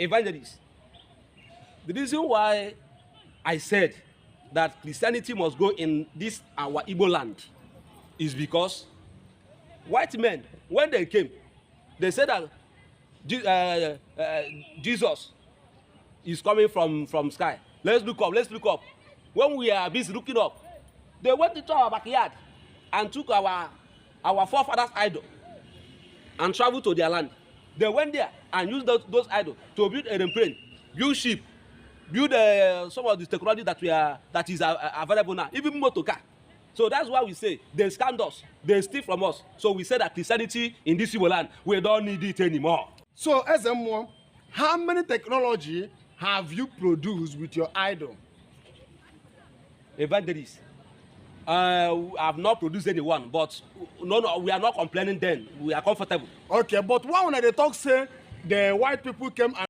evangelist. The reason why I said that Christianity must go in this our Igbo land is because white men, when they came, they said that Jesus is coming from sky. Let's look up, let's look up. When we are busy looking up, they went into our backyard and took our forefathers' idol and traveled to their land. They went there and used those idols to build an airplane, build ship, build some of the technology that is available now, even motor car. So that's why we say they scammed us, they steal from us. So we say that Christianity in this Igbo land, we don't need it anymore. So SMO, how many technology have you produced with your idol? Evangelist, I have not produced anyone, but no, we are not complaining then. We are comfortable. Okay, but why when they talk say the white people came and